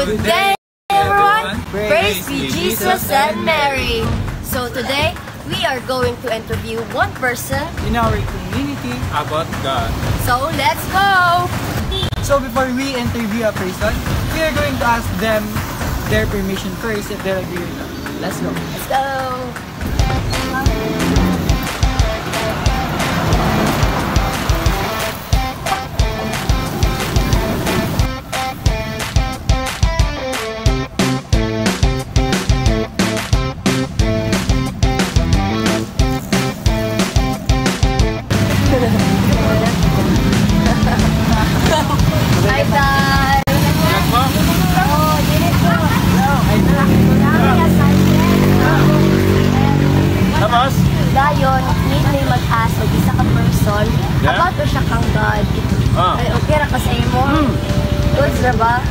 Good day, everyone! Praise be Jesus and Mary! So today, we are going to interview one person in our community about God. So let's go! So before we interview a person, we are going to ask them their permission first if they agree with us. Let's go. Let's go! Hi guys! Oh, dinit po! Tapos? Dayon, need may mag-ask o isa ka person about to siya kang God. Ay, okay ra ka sa imo. Goods na ba?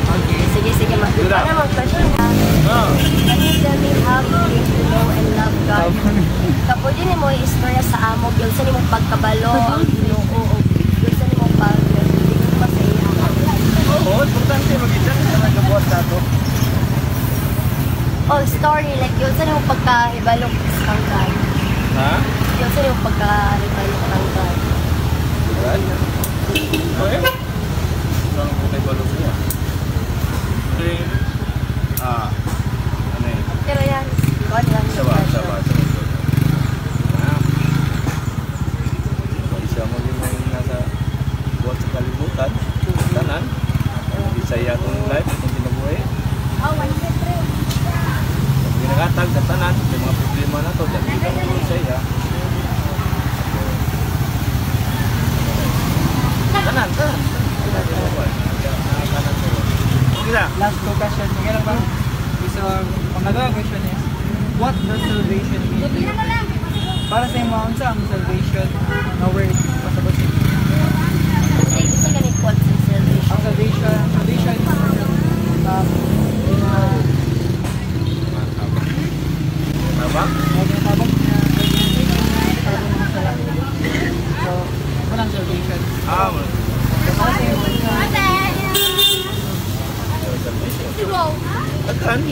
Okay. Sige, ano mag-question ka? Can you tell me how you came to know and love God? Kapag din mo yung istorya sa amog, yun sa nimong pagkabalo, ang ginoo, yun sa nimong pag-ibig pa sa iya. Oo, importante mag-isang sa nagkabuhat na ito. Oh, story, like yun sa nimong pagka-ibalok kang God. Ha? Yun sa nimong pagka-ibalok kang God. God? Okay. Saan ang pagka-ibalok niya? Kasi, ano yun? Pero yan, God lang. Sawa. Siya mo yung nasa buhat sa kalibutan, tanan, isaya itong life, itong kinabuhi. Oh, 100. Pag ginakatag sa tanan, may mga problema na ito, dahil kita mo isaya. Tanan. Last two questions. Sige lang ba? So, pangalawa question is, what does salvation mean to you? Para sa imo, unsa ang salvation? No word. Pasabot siya. Kasi ganit po sa salvation. Ang salvation is Tama? tabang niya. So, walang salvation. Para sa imo, Agkan, di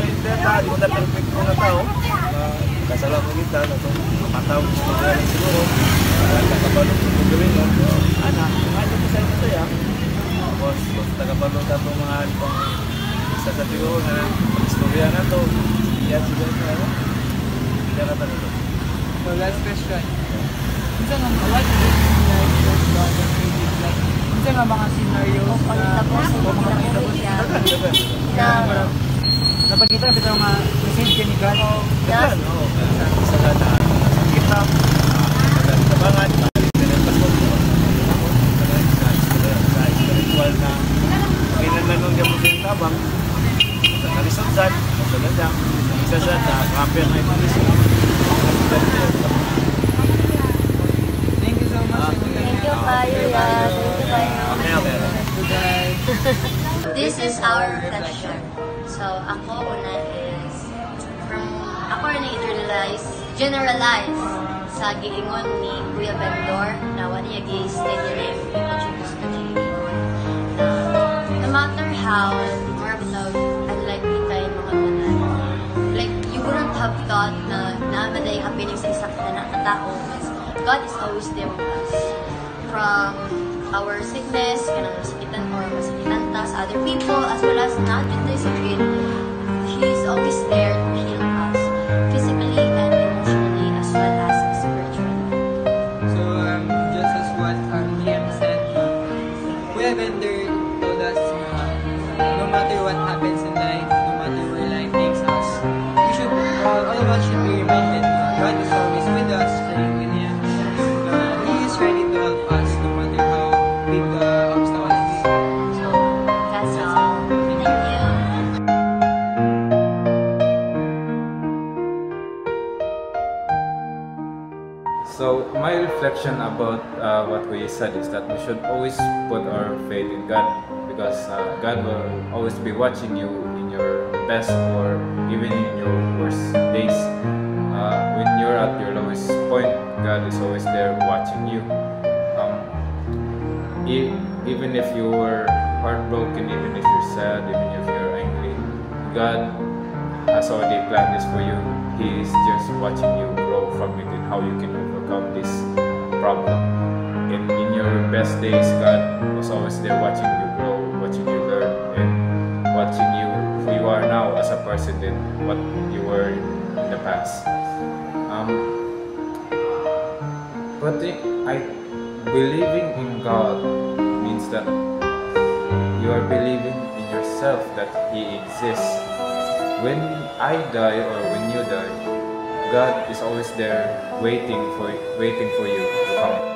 mo na perfect mo na tao. Kasalaw mo kita, matawag sa mga siguro. Nakabalong mo gawin mo. Ano mo sa ito ya? Tapos, nakabalong ka itong mga isa sa siguro na istorya na ito. Yan siguro na ano? Hindi ka tanong. so last question. Unsa nga what do you mean like what God has created? Like, unsa nga mga scenario na napagkita na bitaw nga message ka ni God. Yan, oo. Isa na nakakita, nagtabangan, sa spiritual na pinananong niya mo sa yung tabang, sa kalisodsan, sa ladang, isa sa na-kapir na ito niya. Thank you so much. Thank you kayo yan. Okay. This is our reflection. So, ako una is ako na generalize sa giingon ni Kuya Bendor na wala niya gi-steady rin yung gusto niya no matter how more about unlikely tayo mga tanan, like you wouldn't have thought na namaday happening sa isang na tao because God is always there with us from our sickness, kanang masakitan or masakitan ta sa other people as well as not with this kid. He is always there to heal us physically and emotionally as well as spiritually. So, just as what Liam said, Kuya Bender told us no matter what happens in life, no matter where life takes us, we should, all of us should be reminded that God is always with us, staying with Him. He is ready to help us no matter how big the obstacle is. So, that's all. Thank you. So my reflection about what we said is that we should always put our faith in God because God will always be watching you in your best or even in your worst days. When you're at your lowest point, God is always there watching you. Even if you were heartbroken, even if you're sad, even if you're angry, God has already planned this for you. He is just watching you grow from it and how you can overcome this problem. In your best days, God was always there watching you grow, watching you learn, and watching you who you are now as a person than what you were in the past. But I believing in God means that you are believing in yourself that He exists. When I die or when you die, God is always there waiting for you to come.